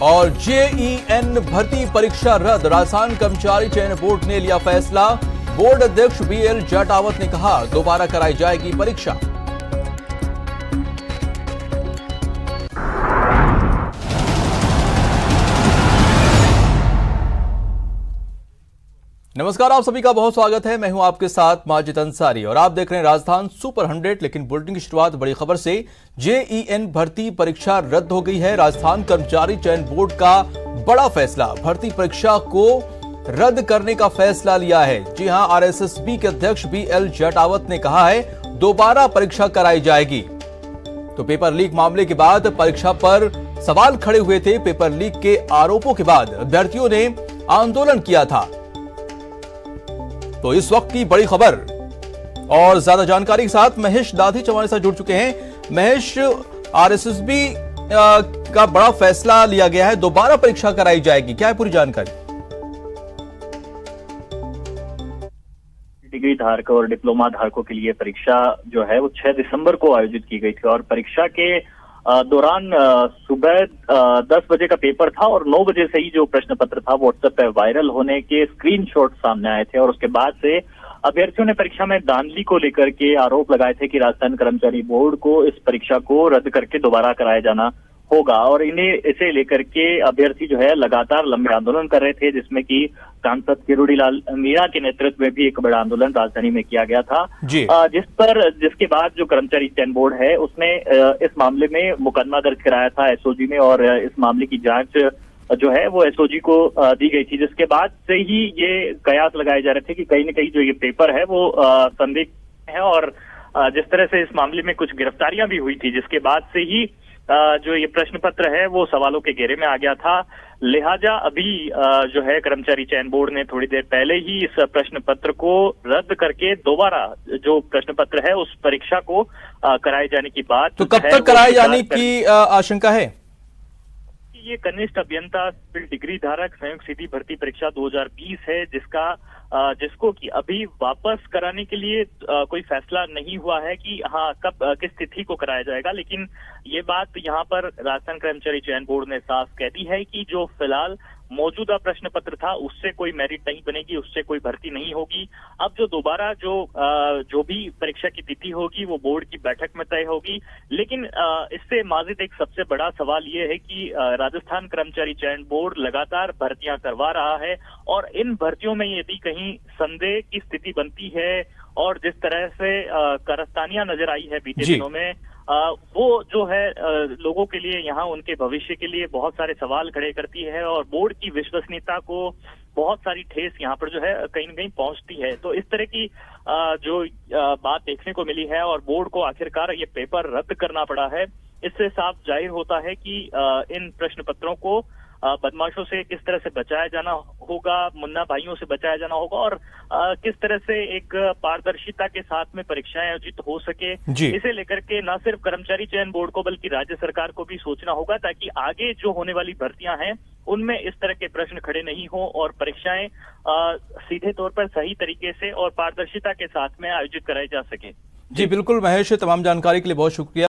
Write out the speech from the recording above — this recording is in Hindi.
और जेईएन भर्ती परीक्षा रद्द, राजस्थान कर्मचारी चयन बोर्ड ने लिया फैसला। बोर्ड अध्यक्ष बीएल जाटावत ने कहा दोबारा कराई जाएगी परीक्षा। नमस्कार, आप सभी का बहुत स्वागत है। मैं हूं आपके साथ माजिद अंसारी और आप देख रहे हैं राजस्थान सुपर 100। लेकिन बुलेटिन की शुरुआत बड़ी खबर से। जेईएन भर्ती परीक्षा रद्द हो गई है। राजस्थान कर्मचारी चयन बोर्ड का बड़ा फैसला, भर्ती परीक्षा को रद्द करने का फैसला लिया है। जी हां, आरएसएसबी के अध्यक्ष बीएल जाटावत ने कहा है दोबारा परीक्षा कराई जाएगी। तो पेपर लीक मामले के बाद परीक्षा पर सवाल खड़े हुए थे। पेपर लीक के आरोपों के बाद अभ्यर्थियों ने आंदोलन किया था। तो इस वक्त की बड़ी खबर और ज्यादा जानकारी के साथ महेश दाधी हमारे साथ जुड़ चुके हैं। महेश, आरएसएसबी का बड़ा फैसला लिया गया है, दोबारा परीक्षा कराई जाएगी, क्या है पूरी जानकारी? डिग्री धारकों और डिप्लोमा धारकों के लिए परीक्षा जो है वो 6 दिसंबर को आयोजित की गई थी और परीक्षा के दौरान सुबह 10 बजे का पेपर था और 9 बजे से ही जो प्रश्न पत्र था व्हाट्सएप पे वायरल होने के स्क्रीनशॉट सामने आए थे। और उसके बाद से अभ्यर्थियों ने परीक्षा में धांधली को लेकर के आरोप लगाए थे कि राजस्थान कर्मचारी बोर्ड को इस परीक्षा को रद्द करके दोबारा कराया जाना होगा। और इन्हें इसे लेकर के अभ्यर्थी जो है लगातार लंबे आंदोलन कर रहे थे, जिसमें कि सांसद किरोड़ीलाल मीणा के नेतृत्व में भी एक बड़ा आंदोलन राजधानी में किया गया था। जिसके बाद जो कर्मचारी चयन बोर्ड है उसने इस मामले में मुकदमा दर्ज कराया था एसओजी में और इस मामले की जांच जो है वो एसओजी को दी गई थी। जिसके बाद से ही ये कयास लगाए जा रहे थे कि कहीं न कहीं जो ये पेपर है वो संदिग्ध है और जिस तरह से इस मामले में कुछ गिरफ्तारियां भी हुई थी, जिसके बाद से ही जो ये प्रश्न पत्र है वो सवालों के घेरे में आ गया था। लिहाजा अभी जो है कर्मचारी चयन बोर्ड ने थोड़ी देर पहले ही इस प्रश्न पत्र को रद्द करके दोबारा जो प्रश्न पत्र है उस परीक्षा को कराए जाने की बात। तो कब तक कराए जाने की आशंका है? ये कनिष्ठ अभियंता सिविल डिग्री धारक संयुक्त सीधी भर्ती परीक्षा 2020 है, जिसको कि अभी वापस कराने के लिए कोई फैसला नहीं हुआ है कि हाँ कब किस तिथि को कराया जाएगा। लेकिन ये बात यहाँ पर राजस्थान कर्मचारी चयन बोर्ड ने साफ कह दी है कि जो फिलहाल मौजूदा प्रश्न पत्र था उससे कोई मेरिट नहीं बनेगी, उससे कोई भर्ती नहीं होगी। अब जो दोबारा जो भी परीक्षा की तिथि होगी वो बोर्ड की बैठक में तय होगी। लेकिन इससे माजिद एक सबसे बड़ा सवाल ये है कि राजस्थान कर्मचारी चयन बोर्ड लगातार भर्तियां करवा रहा है और इन भर्तियों में यदि कहीं संदेह की स्थिति बनती है और जिस तरह से कारस्तानियां नजर आई है बीते दिनों में, वो जो है लोगों के लिए यहाँ उनके भविष्य के लिए बहुत सारे सवाल खड़े करती है और बोर्ड की विश्वसनीयता को बहुत सारी ठेस यहाँ पर जो है कहीं न कहीं पहुंचती है। तो इस तरह की जो बात देखने को मिली है और बोर्ड को आखिरकार ये पेपर रद्द करना पड़ा है, इससे साफ जाहिर होता है कि इन प्रश्न पत्रों को बदमाशों से किस तरह से बचाया जाना होगा, मुन्ना भाइयों से बचाया जाना होगा और किस तरह से एक पारदर्शिता के साथ में परीक्षाएं आयोजित हो सके, इसे लेकर के न सिर्फ कर्मचारी चयन बोर्ड को बल्कि राज्य सरकार को भी सोचना होगा ताकि आगे जो होने वाली भर्तियां हैं उनमें इस तरह के प्रश्न खड़े नहीं हो और परीक्षाएं सीधे तौर पर सही तरीके से और पारदर्शिता के साथ में आयोजित कराई जा सके। जी बिल्कुल महेश, तमाम जानकारी के लिए बहुत शुक्रिया।